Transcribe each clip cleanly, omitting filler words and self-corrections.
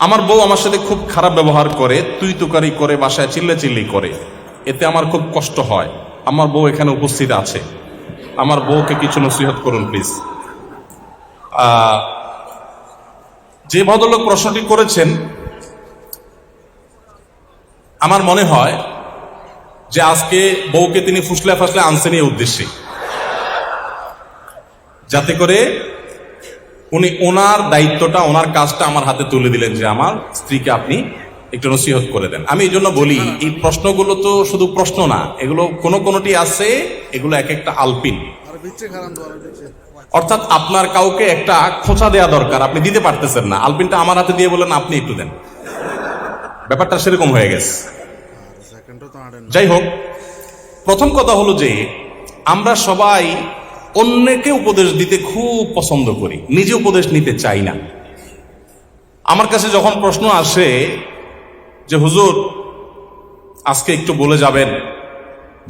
আমার বউ আমার সাথে খুব খারাপ ব্যবহার করে, তুই তুকারি করে, বাসায় চিল্লাচিল্লি করে, এতে আমার খুব কষ্ট হয়। আমার বউ এখানে উপস্থিত আছে, আমার বউকে কিছু নসিহত করুন প্লিজ। যে ভদ্রলোক প্রশ্নটি করেছেন, আমার মনে হয় যে আজকে বউকে তিনি ফুসলে ফাসলে আনছেন এই উদ্দেশ্যে, যাতে করে উনি ওনার দায়িত্বটা, ওনার কাজটা আমার হাতে তুলে দিলেন যে আমার স্ত্রীকে আপনি একটু নসিহত করে দেন। আমি এই জন্য বলি, এই প্রশ্নগুলো তো শুধু প্রশ্ন না, এগুলো কোনোটি আছে, এগুলো এক একটা আলপিন। অর্থাৎ আপনার কাউকে একটা খোঁচা দেওয়া দরকার, আপনি দিতে পারতেছেন না, আলপিনটা আমার হাতে দিয়ে বলেন আপনি একটু দেন, ব্যাপারটা সেরকম হয়ে গেছে। যাই হোক, প্রথম কথা হলো যে আমরা সবাই অন্যকে উপদেশ দিতে খুব পছন্দ করি, নিজে উপদেশ নিতে চাই না। আমার কাছে যখন প্রশ্ন আসে যে হুজুর আজকে একটু বলে যাবেন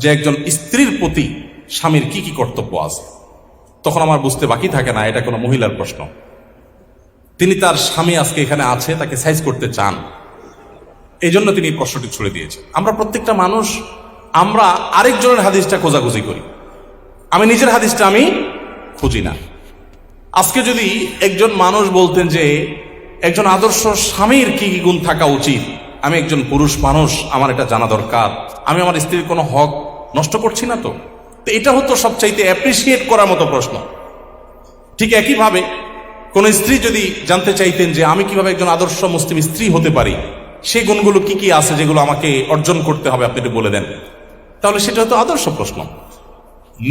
যে একজন স্ত্রীর প্রতি স্বামীর কি কি কর্তব্য আছে, তখন আমার বুঝতে বাকি থাকে না এটা কোনো মহিলার প্রশ্ন। তিনি তার স্বামী আজকে এখানে আছে, তাকে সাইজ করতে চান, এই জন্য তিনি প্রশ্নটি ছুড়ে দিয়েছেন। আমরা প্রত্যেকটা মানুষ আমরা আরেকজনের হাদিসটা খোঁজাখুঁজি করি, আমি নিজের হাদিসটা আমি খুঁজি না। আজকে যদি একজন মানুষ বলতেন যে একজন আদর্শ স্বামীর কি কি গুণ থাকা উচিত, আমি একজন পুরুষ মানুষ, আমার এটা জানা দরকার, আমি আমার স্ত্রীর কোনো হক নষ্ট করছি না তো, এটা হতো সবচাইতে অ্যাপ্রিসিয়েট করার মতো প্রশ্ন। ঠিক একইভাবে কোন স্ত্রী যদি জানতে চাইতেন যে আমি কিভাবে একজন আদর্শ মুসলিম স্ত্রী হতে পারি, সেই গুণগুলো কি কি আছে যেগুলো আমাকে অর্জন করতে হবে, আপনি একটু বলে দেন, তাহলে সেটা হতো আদর্শ প্রশ্ন।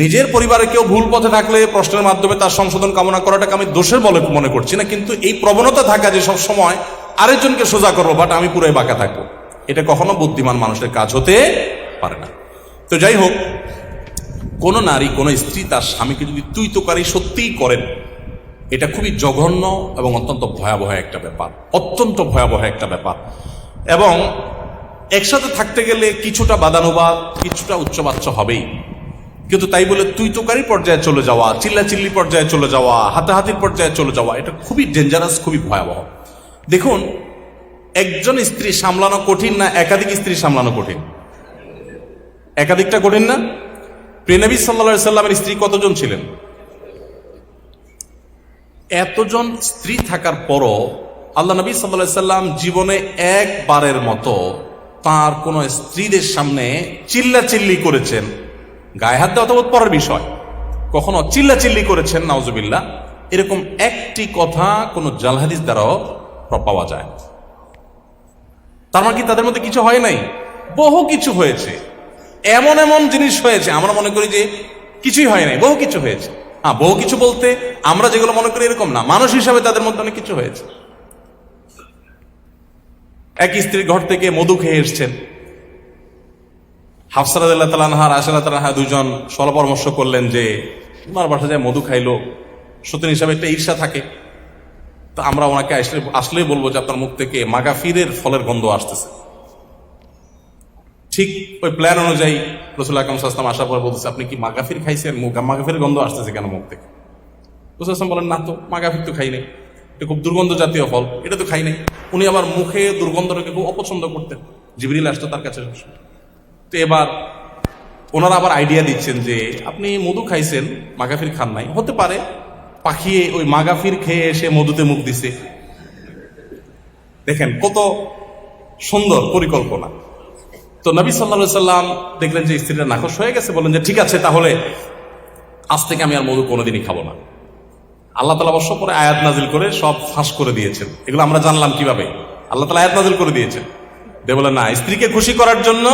নিজের পরিবারে কেউ ভুল পথে থাকলে প্রশ্নের মাধ্যমে তার সংশোধন কামনা করাটাকে আমি দোষের বলে মনে করছি না, কিন্তু এই প্রবণতা থাকা যে সব সময় আরেকজনকে সোজা করবো বাট আমি পুরোই বাঁকা থাকবো, এটা কখনো বুদ্ধিমান মানুষের কাজ হতে পারে না। তো যাই হোক, কোন নারী, কোন স্ত্রী তার স্বামীকে যদি তুই তোকারি সত্যিই করেন, এটা খুবই জঘন্য এবং অত্যন্ত ভয়াবহ একটা ব্যাপার, অত্যন্ত ভয়াবহ একটা ব্যাপার। এবং একসাথে থাকতে গেলে কিছুটা বাদানুবাদ, কিছুটা উচ্চবাচ্য হবেই, কিন্তু তাই বলে তুই তোকারি পর্যায়ে চলে যাওয়া, চিল্লাচিল্লি পর্যায়ে চলে যাওয়া, হাতাহাতির পর্যায়ে চলে যাওয়া, এটা খুবই ডেঞ্জারাস, খুবই ভয়াবহ। দেখুন, একজন স্ত্রী সামলানো কঠিন না একাধিক স্ত্রী সামলানো কঠিন? একাধিকটা কঠিন না? প্রিয় নবী সাল্লাল্লাহু আলাইহি সাল্লামের স্ত্রী কতজন ছিলেন? এতজন স্ত্রী থাকার পরও আল্লাহ নবী সাল্লাল্লাহু আলাইহি সাল্লাম জীবনে একবারের মতো তার কোন স্ত্রীদের সামনে চিল্লাচিল্লি করেছেন, গায়ে হাত দেওয়া তো পরের বিষয়, কখনো চিল্লাচিল্লি করেছেন নাউজুবিল্লাহ, এরকম একটি কথা কোন জাল হাদিস দ্বারাও পাওয়া যায়। তার মানে কি তাদের মধ্যে কিছু হয় নাই? বহু কিছু হয়েছে, এমন এমন জিনিস হয়েছে আমরা মনে করি যে কিছুই হয় নাই, বহু কিছু হয়েছে। হ্যাঁ, বহু কিছু বলতে আমরা যেগুলো মনে করি এরকম না, মানুষ হিসাবে তাদের মধ্যে অনেক কিছু হয়েছে। এক স্ত্রীর ঘর থেকে মধু খেয়ে এসছেন, হাফসা রাদিয়াল্লাহু তাআলা আনহা, আয়েশা রাদিয়াল্লাহু তাআলা আনহা দুইজন সলা পরামর্শ করলেন যে ওনার বাসা যায় মধু খাইলো, সতীন হিসাবে একটা ঈর্ষা থাকে, তো আমরা ওনাকে আসলেই বলবো যে আপনার মুখ থেকে মাগাফিরের ফলের গন্ধ আসতেছে। ঠিক ওই প্ল্যান অনুযায়ী রাসূল আকরাম সাল্লাল্লাহু আলাইহি ওয়াসাল্লাম আসার পর বলতেছে, আপনি কি মাগাফির খাইছেন? মাগাফিরের গন্ধ আসতেছে কেন মুখ থেকে? রাসূল সাল্লাল্লাহু আলাইহি ওয়াসাল্লাম বলেন, না তো, মাগাফির তো খাই নাই, এটা খুব দুর্গন্ধ জাতীয় ফল, এটা তো খাই নাই। উনি আবার মুখে দুর্গন্ধটাকে খুব অপছন্দ করতেন, জিবরিল আসতো তার কাছে। তো এবার ওনারা আবার আইডিয়া দিচ্ছেন যে আপনি মধু খাইছেন, মাগাফির খান নাই, হতে পারে পাখিয়ে ওই মাগাফির খেয়ে এসে মধুতে মুখ দিছে। দেখেন কত সুন্দর পরিকল্পনা। তো নবী সাল্লাল্লাহু আলাইহি সাল্লাম দেখলেন যে স্ত্রীরা নাখোশ হয়ে গেছে, বলেন যে ঠিক আছে, তাহলে আজ থেকে আমি আর মধু কোনোদিনই খাবো না। আল্লাহ তাআলা অবশ্য পরে আয়াত নাজিল করে সব ফাঁস করে দিয়েছেন। এগুলো আমরা জানলাম কিভাবে? আল্লাহ তাআলা আয়াত নাজিল করে দিয়েছেন, বলে না, স্ত্রীকে খুশি করার জন্য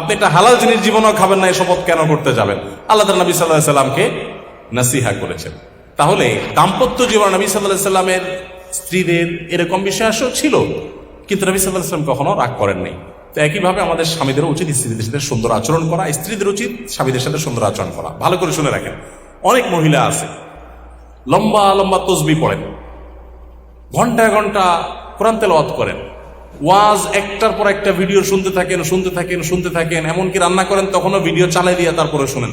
আপনি একটা হালাল জিনিস জীবনেও খাবেন না, এই শপথ কেন করতে যাবেন? আল্লাহ তাআলা নবী সাল্লাল্লাহু আলাইহি সাল্লামকে নসিহা করেছেন। তাহলে দাম্পত্য জীবন নবী সাল্লাল্লাহু আলাইহি সাল্লামের স্ত্রীদের এরকম বিষয় ছিল, কিন্তু নবী সাল্লাল্লাহু আলাইহি সাল্লাম কখনো রাগ করেননি। তো একইভাবে আমাদের স্বামীদেরও উচিত স্ত্রীদের সাথে সুন্দর আচরণ করা, স্ত্রীদের উচিত স্বামীদের সাথে সুন্দর আচরণ করা। ভালো করে শুনে রাখেন, অনেক মহিলা আছে লম্বা লম্বা তসবিহ পড়েন, ঘন্টা ঘন্টা কোরআন তেলাওয়াত করেন, ওয়াজ একটার পর একটা ভিডিও শুনতে থাকেন, এমনকি রান্না করেন তখনও ভিডিও চালাই দিয়ে তারপরে শুনেন,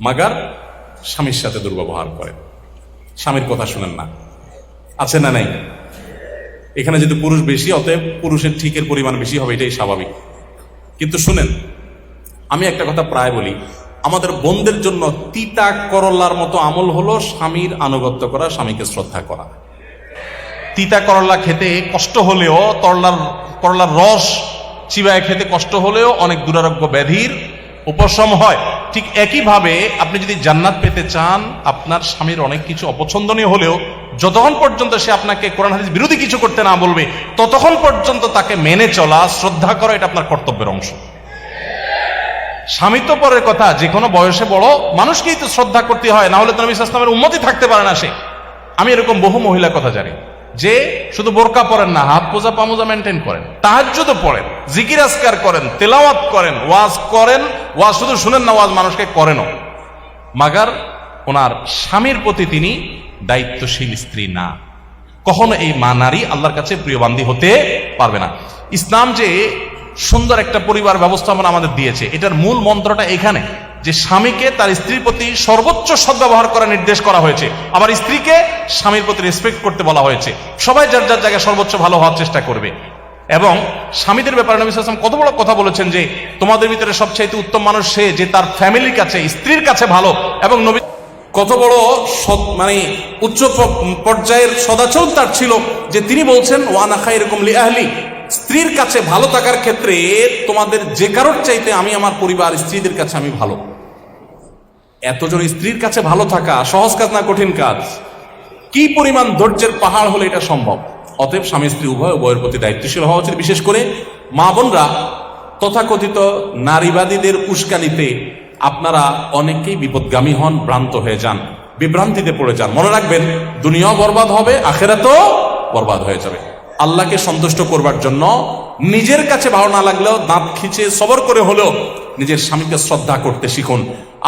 মাগার স্বামীর সাথে দুর্ব্যবহার করেন, স্বামীর কথা শুনেন না। আছে না নাই? এখানে যেহেতু পুরুষ বেশি, অতএব পুরুষের ঠিকের পরিমাণ বেশি হবে, এটাই স্বাভাবিক। কিন্তু শুনেন, আমি একটা কথা প্রায় বলি, আমাদের বোনদের জন্য তিতা করলার মতো আমল হলো স্বামীর আনুগত্য করা, স্বামীকে শ্রদ্ধা করা। তিতা করলা খেতে কষ্ট হলেও, করলার রস চিবায় খেতে কষ্ট হলেও অনেক দুরারোগ্য ব্যাধির উপশম হয়। ঠিক একইভাবে আপনি যদি জান্নাত পেতে চান, আপনার স্বামীর অনেক কিছু অপছন্দনীয় হলেও যতক্ষণ পর্যন্ত সে আপনাকে কোরআন হাদিস বিরোধী কিছু করতে না বলবে, ততক্ষণ পর্যন্ত তাকে মেনে চলা, শ্রদ্ধা করা, এটা আপনার কর্তব্যের অংশ। স্বামী তো পরের কথা, যে কোনো বয়সে বড় মানুষকেই তো শ্রদ্ধা করতে হয়, না হলে তো নবী সাল্লাল্লাহু আলাইহি ওয়াসাল্লামের উম্মতি থাকতে পারে না সে। আমি এরকম বহু মহিলার কথা জানি যে শুধু বোরকা পরেন না, হাত মোজা পা মোজা মেনটেন করেন, তাহাজ্জুদও পড়েন, জিকির আজকার করেন, তেলাওয়াত করেন, ওয়াজ শুধু শুনেন না, ওয়াজ মানুষকে করেনও, মাগার ওনার স্বামীর প্রতি তিনি দায়িত্বশীল স্ত্রী না। কখনো এই মা নারী আল্লাহর কাছে প্রিয় বান্দী হতে পারবে না। ইসলাম যে সুন্দর একটা পরিবার ব্যবস্থাপনা আমাদের দিয়েছে, এটার মূল মন্ত্রটা এখানে যে স্বামীকে তার স্ত্রীর প্রতি সর্বোচ্চ সদ্ব্যবহার করার নির্দেশ করা হয়েছে, আবার স্ত্রীকে স্বামীর প্রতি রেসপেক্ট করতে বলা হয়েছে। সবাই যার যার জায়গায় সর্বোচ্চ ভালো হওয়ার চেষ্টা করবে। এবং স্বামীদের ব্যাপারে নবী সাল্লাল্লাহু আলাইহি ওয়াসাল্লাম কত বড় কথা বলেছেন যে তোমাদের ভিতরে সবচেয়ে উত্তম মানুষ সে যে তার ফ্যামিলির কাছে, স্ত্রীর কাছে ভালো। এবং নবী কত বড় মানে উচ্চ পর্যায়ের সদাচরণ তার ছিল যে তিনি বলছেন ওয়ানা খায়রুকুম লিআহলি, স্ত্রীর কাছে ভালো থাকার ক্ষেত্রে তোমাদের যে কারোর চাইতে আমি আমার পরিবার স্ত্রীদের কাছে আমি ভালো। এতজন স্ত্রীর কাছে ভালো থাকা সহজ কাজ না, কঠিন কাজ। কি পরিমাণ ধৈর্যের পাহাড় হলে এটা সম্ভব। অতএব স্বামী স্ত্রী উভয়ের প্রতি দায়িত্বশীল হওয়া উচিত। বিশেষ করে মা বোনরা, তথাকথিত নারীবাদীদের উস্কানিতে আপনারা অনেকেই বিপদগামী হন, ভ্রান্ত হয়ে যান, বিভ্রান্তিতে পড়ে যান। মনে রাখবেন, দুনিয়াও বরবাদ হবে, আখিরাতও বরবাদ হয়ে যাবে। আল্লাহকে সন্তুষ্ট করবার জন্য নিজের কাছে ভালো না লাগলেও দাঁত খিচে সবর করে হলেও নিজের স্বামীকে শ্রদ্ধা করতে শিখুন।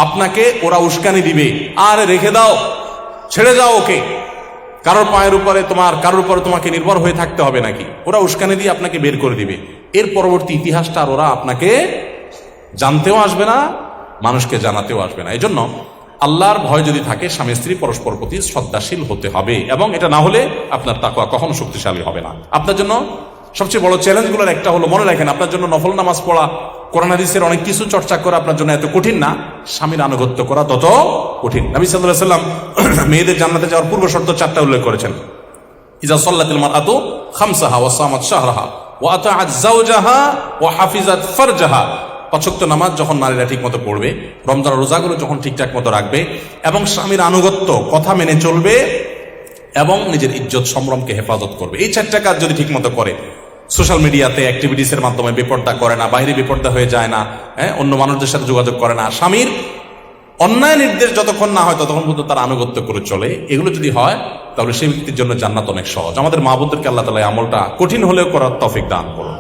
আপনাকে ওরা উস্কানি দিবে, আর রেখে দাও, ছেড়ে যাও ওকে, কারোর পায়ের উপরে কারোর উপরে তোমাকে নির্ভর হয়ে থাকতে হবে নাকি? ওরা উস্কানি দিয়ে আপনাকে বের করে দিবে। এর পরবর্তী ইতিহাসটা আর ওরা আপনাকে জানতেও আসবে না, মানুষকে জানাতেও আসবে না। এই জন্য আল্লাহর ভয় যদি থাকে, স্বামী স্ত্রী পরস্পর প্রতি শ্রদ্ধাশীল হতে হবে, এবং এটা না হলে আপনার তাকওয়া কখনো শক্তিশালী হবে না। আপনার জন্য সবচেয়ে বড় চ্যালেঞ্জগুলোর একটা হলো, মনে রাখেন, আপনার জন্য নফল নামাজ পড়া, কোরআন হাদিসের অনেক কিছু চর্চা করা আপনার জন্য এত কঠিন না, স্বামীর আনুগত্য করা তত কঠিন। নবী সাল্লাল্লাহু আলাইহি ওয়াসাল্লাম মেয়েদের জান্নাতে যাওয়ার পূর্ব শর্ত 4টা উল্লেখ করেছেন। ইজা সাল্লাতিল মারআতু খামসাহা ওয়া সামাত শাহরাহা ওয়া আতাআত যাওজাহা ওয়া হাফিজাত ফারজাহা। 5 ওয়াক্ত নামাজ যখন নারীরা ঠিক মতো পড়বে, রমজান রোজাগুলো যখন ঠিকঠাক মতো রাখবে, এবং স্বামীর আনুগত্য, কথা মেনে চলবে, এবং নিজের ইজ্জত সম্ভ্রমকে হেফাজত করবে, এই 4টা কাজ যদি ঠিক মতো করে, সোশ্যাল মিডিয়াতে অ্যাক্টিভিটিসের মাধ্যমে বেপর্দা করে না, বাইরে বেপর্দা হয়ে যায় না, অন্য মানুষদের সাথে যোগাযোগ করে না, স্বামীর অন্যায় নির্দেশ যতক্ষণ না হয় ততক্ষণ পর্যন্ত তার আনুগত্য করে চলে, এগুলো যদি হয় তাহলে সেই ব্যক্তির জন্য জান্নাত অনেক সহজ। আমাদের মা বোনদেরকে আল্লাহ তাআলা আমলটা কঠিন হলেও করার তৌফিক দান করুন।